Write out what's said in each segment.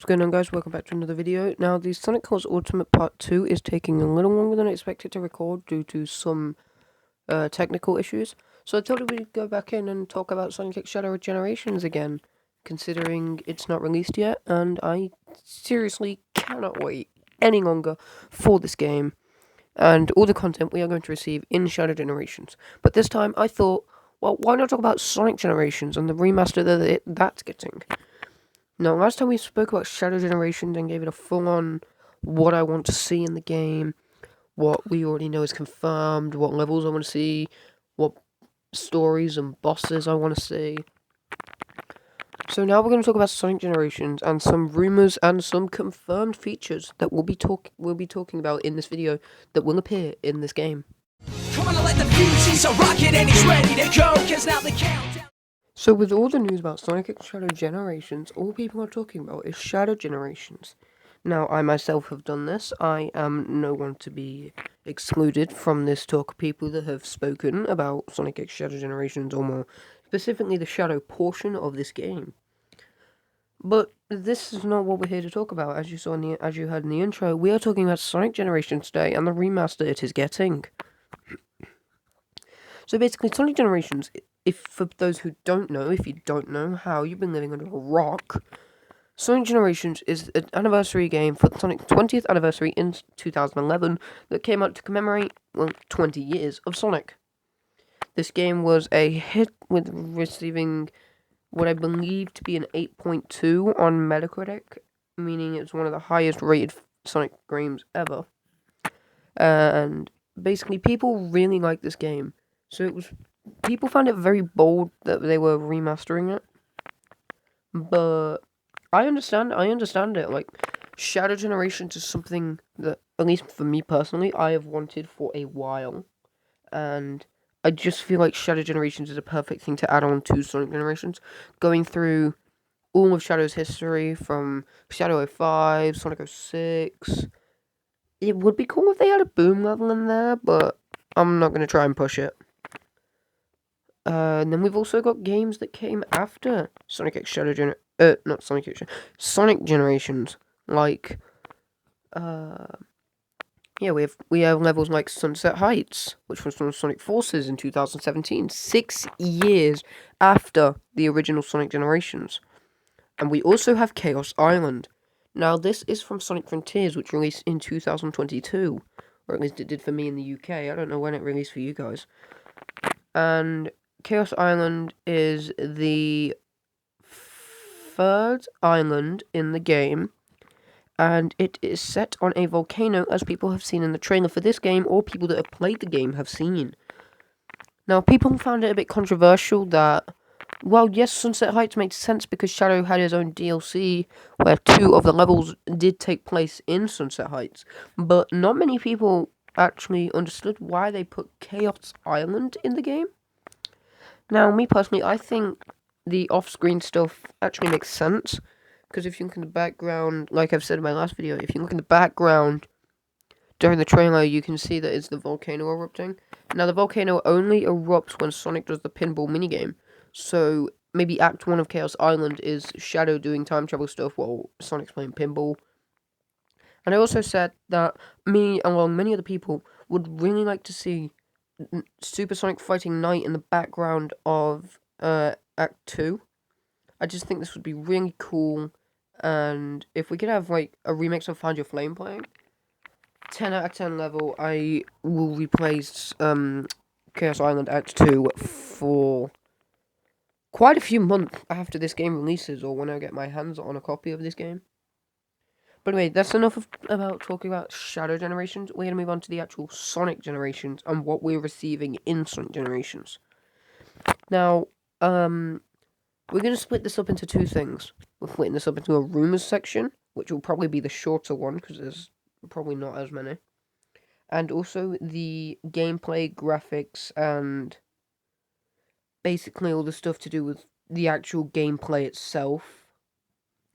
What's going on, guys? Welcome back to another video. Now, the Sonic Colors Ultimate Part 2 is taking a little longer than I expected to record due to some technical issues. So I thought we'd go back in and talk about Sonic X Shadow Generations again, considering it's not released yet, and I seriously cannot wait any longer for this game and all the content we are going to receive in Shadow Generations. But this time I thought, well, why not talk about Sonic Generations and the remaster that that's getting? Now, last time we spoke about Shadow Generations and gave it a full-on what I want to see in the game, what we already know is confirmed, what levels I want to see, what stories and bosses I want to see. So now we're going to talk about Sonic Generations and some rumors and some confirmed features that we'll be talking about in this video that will appear in this game. Come on, let the fuse, he's a rocket and he's ready to go, 'cause now the countdown. So with all the news about Sonic X Shadow Generations, all people are talking about is Shadow Generations. Now, I myself have done this. I am no one to be excluded from this talk of people that have spoken about Sonic X Shadow Generations, or more specifically the Shadow portion of this game. But this is not what we're here to talk about. As you heard in the intro, we are talking about Sonic Generations today and the remaster it is getting. So basically, Sonic Generations, for those who don't know, if you don't know how you've been living under a rock, Sonic Generations is an anniversary game for Sonic's 20th anniversary in 2011 that came out to commemorate, 20 years of Sonic. This game was a hit with receiving what I believe to be an 8.2 on Metacritic, meaning it's one of the highest rated Sonic games ever. And basically, people really liked this game. So people found it very bold that they were remastering it. But I understand it. Like, Shadow Generations is something that, at least for me personally, I have wanted for a while. And I just feel like Shadow Generations is a perfect thing to add on to Sonic Generations. Going through all of Shadow's history, from Shadow 05, Sonic 06. It would be cool if they had a boom level in there, but I'm not going to try and push it. And then we've also got games that came after Sonic X Shadow not Sonic X Sonic Generations, like, we have levels like Sunset Heights, which was from Sonic Forces in 2017, 6 years after the original Sonic Generations. And we also have Chaos Island. Now, this is from Sonic Frontiers, which released in 2022, or at least it did for me in the UK. I don't know when it released for you guys. And Chaos Island is the third island in the game, and it is set on a volcano, as people have seen in the trailer for this game, or people that have played the game have seen. Now, people found it a bit controversial that, well, yes, Sunset Heights makes sense because Shadow had his own DLC where 2 of the levels did take place in Sunset Heights, but not many people actually understood why they put Chaos Island in the game. Now, me personally, I think the off-screen stuff actually makes sense, because if you look in the background, like I've said in my last video, if you look in the background during the trailer, you can see that it's the volcano erupting. Now, the volcano only erupts when Sonic does the pinball minigame, so maybe Act 1 of Chaos Island is Shadow doing time travel stuff while Sonic's playing pinball. And I also said that me, along many other people, would really like to see Super Sonic fighting Knight in the background of Act 2. I just think this would be really cool, and if we could have, like, a remix of Find Your Flame playing, 10 out of 10 level, I will replace Chaos Island Act 2 for quite a few months after this game releases, or when I get my hands on a copy of this game. But anyway, that's enough about talking about Shadow Generations. We're going to move on to the actual Sonic Generations and what we're receiving in Sonic Generations. Now, we're going to split this up into 2 things. We're splitting this up into a rumors section, which will probably be the shorter one, because there's probably not as many. And also the gameplay, graphics, and basically all the stuff to do with the actual gameplay itself,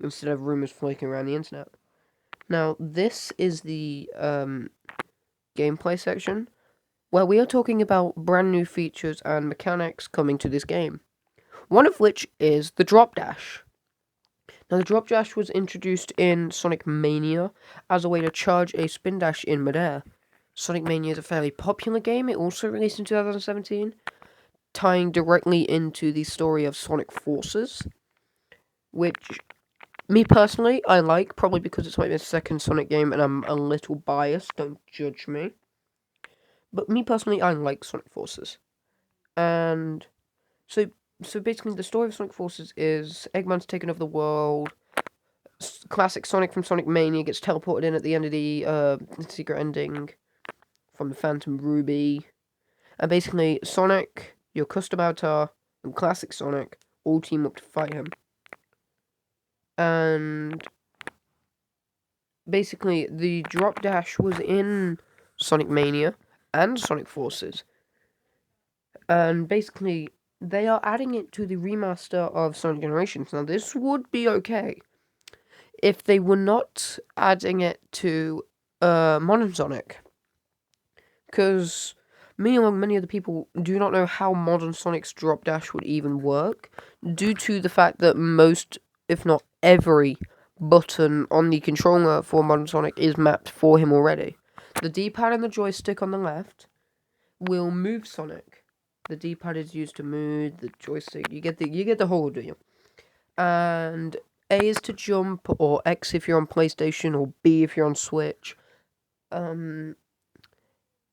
instead of rumors flaking around the internet. Now, this is the gameplay section, where we are talking about brand new features and mechanics coming to this game. One of which is the drop dash. Now, the drop dash was introduced in Sonic Mania as a way to charge a spin dash in midair. Sonic Mania is a fairly popular game. It also released in 2017, tying directly into the story of Sonic Forces, which, me personally, I like, probably because it's my second Sonic game and I'm a little biased, don't judge me. But me personally, I like Sonic Forces. And so basically the story of Sonic Forces is Eggman's taken over the world. Classic Sonic from Sonic Mania gets teleported in at the end of the secret ending from the Phantom Ruby. And basically, Sonic, your custom avatar, and Classic Sonic all team up to fight him. And basically, the drop dash was in Sonic Mania and Sonic Forces. And basically, they are adding it to the remaster of Sonic Generations. Now, this would be okay if they were not adding it to Modern Sonic. Because me, along many other people, do not know how Modern Sonic's drop dash would even work, due to the fact that most, if not every, button on the controller for Modern Sonic is mapped for him already. The D-pad and the joystick on the left will move Sonic. The D-pad is used to move the joystick. You get the whole deal. And A is to jump, or X if you're on PlayStation, or B if you're on Switch.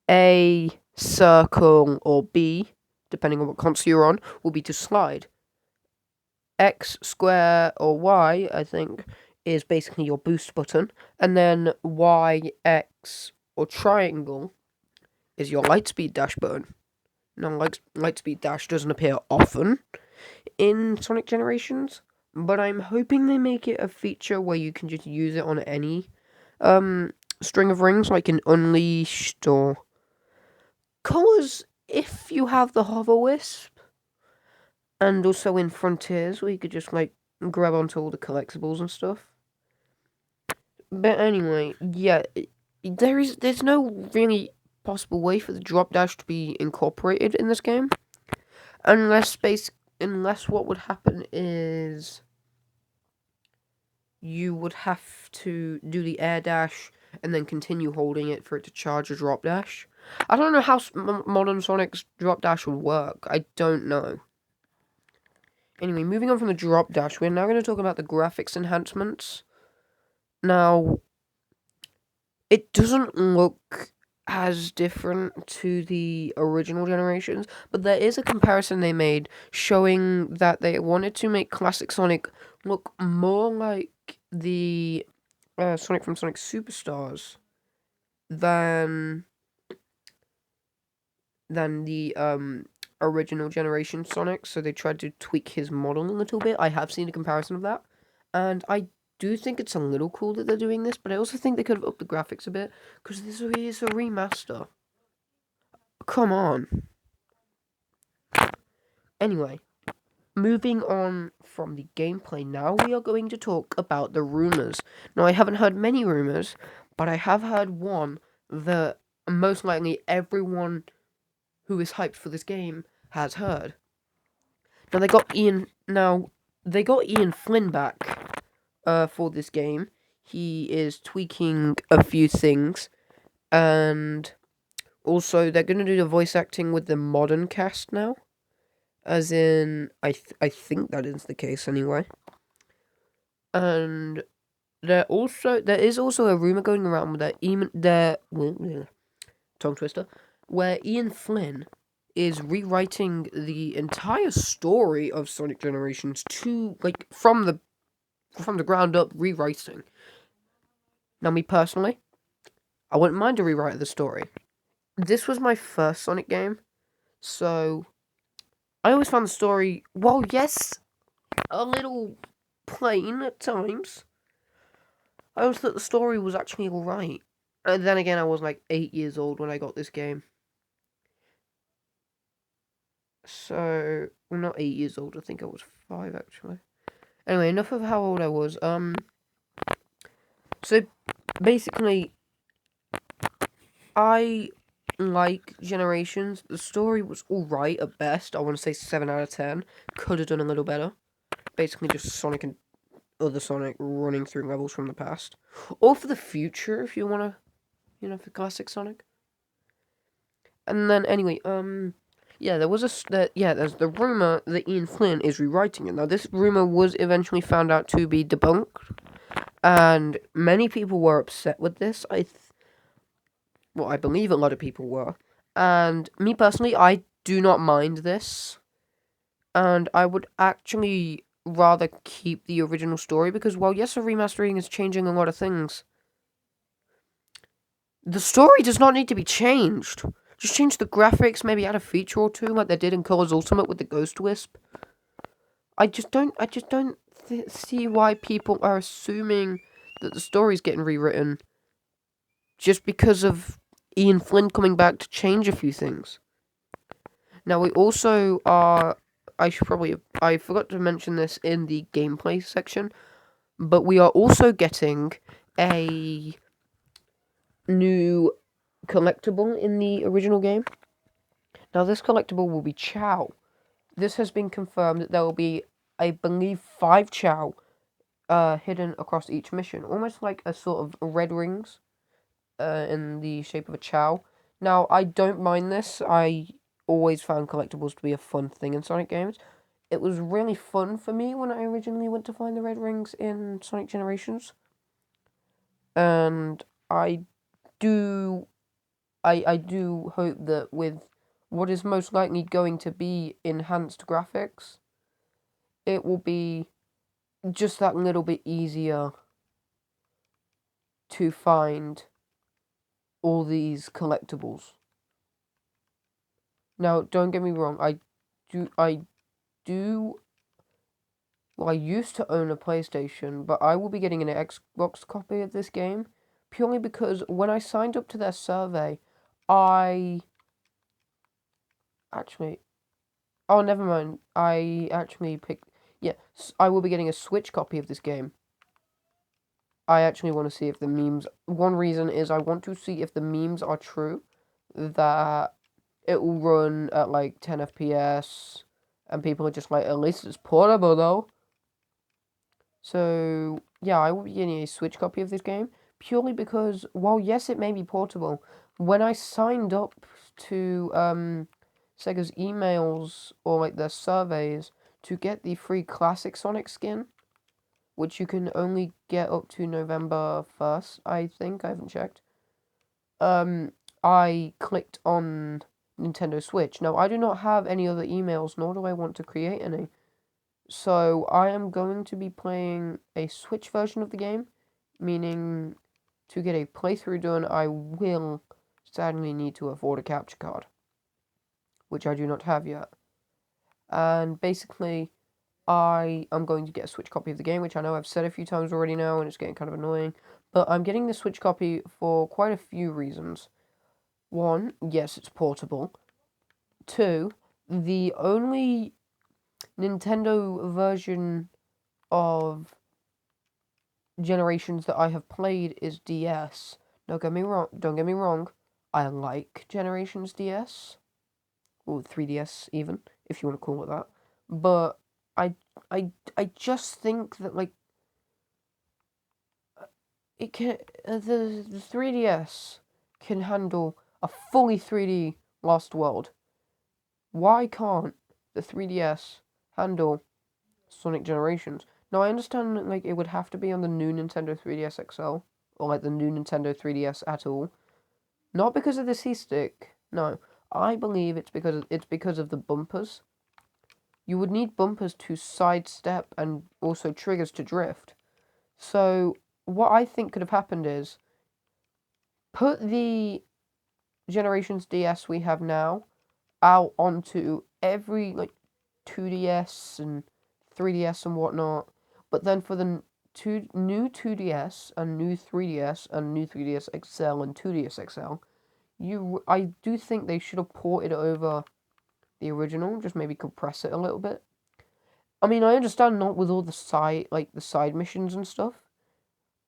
A, circle, or B, depending on what console you're on, will be to slide. X, square, or Y, I think, is basically your boost button. And then Y, X, or triangle is your lightspeed dash button. Now, lightspeed dash doesn't appear often in Sonic Generations, but I'm hoping they make it a feature where you can just use it on any string of rings, like in Unleashed or Colors, if you have the Hover Wisp, and also in Frontiers, where you could just like grab onto all the collectibles and stuff. But anyway, yeah, there's no really possible way for the drop dash to be incorporated in this game, unless what would happen is you would have to do the air dash and then continue holding it for it to charge a drop dash. I don't know how Modern Sonic's drop dash would work. I don't know. Anyway, moving on from the drop dash, we're now going to talk about the graphics enhancements. Now, it doesn't look as different to the original generations, but there is a comparison they made showing that they wanted to make Classic Sonic look more like the Sonic from Sonic Superstars than the original generation Sonic, so they tried to tweak his model a little bit. I have seen a comparison of that, and I do think it's a little cool that they're doing this, but I also think they could have upped the graphics a bit, because this is a remaster. Come on. Anyway, moving on from the gameplay now, we are going to talk about the rumors. Now, I haven't heard many rumors, but I have heard one that most likely everyone who is hyped for this game has heard. Now they got Ian Flynn back for this game. He is tweaking a few things, and also they're gonna do the voice acting with the modern cast now. As in, I think that is the case anyway. And there is also a rumor going around that tongue twister, where Ian Flynn is rewriting the entire story of Sonic Generations to, like, from the ground up rewriting. Now, me personally, I wouldn't mind a rewrite of the story. This was my first Sonic game, so I always found the story, well, yes, a little plain at times. I always thought the story was actually alright. And then again, I was like 8 years old when I got this game. So, well, not 8 years old, I think I was 5 actually. Anyway, enough of how old I was. So, basically, I like Generations. The story was alright at best. I want to say 7 out of 10. Could have done a little better. Basically, just Sonic and other Sonic running through levels from the past, or for the future if you wanna, for classic Sonic. And then anyway, yeah, there's the rumor that Ian Flynn is rewriting it. Now, this rumor was eventually found out to be debunked, and many people were upset with this. I believe a lot of people were, and me personally, I do not mind this, and I would actually rather keep the original story because while yes, a remastering is changing a lot of things, the story does not need to be changed. Just change the graphics, maybe add a feature or two like they did in Colors Ultimate with the Ghost Wisp. I just don't see why people are assuming that the story's getting rewritten just because of Ian Flynn coming back to change a few things. Now we also are. I forgot to mention this in the gameplay section, but we are also getting a new collectible in the original game. Now this collectible will be Chao. This has been confirmed that there will be, I believe, 5 Chao hidden across each mission, almost like a sort of red rings in the shape of a Chao. Now, I don't mind this. I always found collectibles to be a fun thing in Sonic games. It was really fun for me when I originally went to find the red rings in Sonic Generations. And I do hope that with what is most likely going to be enhanced graphics, it will be just that little bit easier to find all these collectibles. Now, don't get me wrong, I used to own a PlayStation, but I will be getting an Xbox copy of this game purely because when I signed up to their survey, I actually, oh, never mind, I actually picked, yeah, I will be getting a Switch copy of this game. I actually want to see if the memes, one reason is I want to see if the memes are true, that it will run at like 10 FPS, and people are just like, at least it's portable though. So, yeah, I will be getting a Switch copy of this game, purely because, while yes, it may be portable, when I signed up to Sega's emails, or like their surveys, to get the free Classic Sonic skin, which you can only get up to November 1st, I think, I haven't checked, I clicked on Nintendo Switch. Now, I do not have any other emails, nor do I want to create any. So, I am going to be playing a Switch version of the game, meaning to get a playthrough done, I will sadly need to afford a capture card, which I do not have yet. And basically, I am going to get a Switch copy of the game, which I know I've said a few times already now, and it's getting kind of annoying. But I'm getting the Switch copy for quite a few reasons. One, yes, it's portable. Two, the only Nintendo version of Generations that I have played is DS. Don't get me wrong. I like Generations DS, or 3DS even, if you want to call it that. But I just think that like it can the 3DS can handle a fully 3D Lost World. Why can't the 3DS handle Sonic Generations? Now I understand that, like, it would have to be on the new Nintendo 3DS XL, or like the new Nintendo 3DS at all. Not because of the C-Stick. No, I believe it's because of the bumpers. You would need bumpers to sidestep and also triggers to drift. So what I think could have happened is put the Generations DS we have now out onto every like 2DS and 3DS and whatnot, but then for the new 2DS and new 3DS and new 3DS XL and 2DS XL, I do think they should have ported over the original, just maybe compress it a little bit. I mean, I understand not with all the side missions and stuff.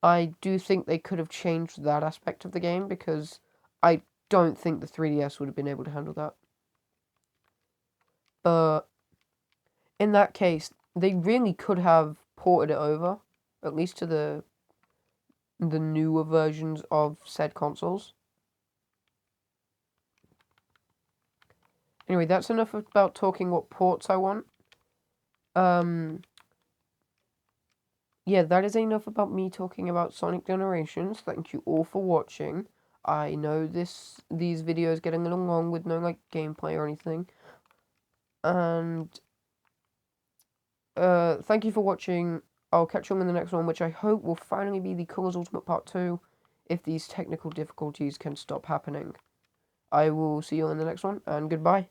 I do think they could have changed that aspect of the game because I don't think the 3DS would have been able to handle that. But in that case, they really could have ported it over at least to the newer versions of said consoles. Anyway, that's enough about talking what ports I want. Yeah, that is enough about me talking about Sonic Generations. Thank you all for watching. I know these videos getting a little long with no, like, gameplay or anything. And, thank you for watching. I'll catch you on in the next one, which I hope will finally be the Colors Ultimate Part 2, if these technical difficulties can stop happening. I will see you in the next one, and goodbye.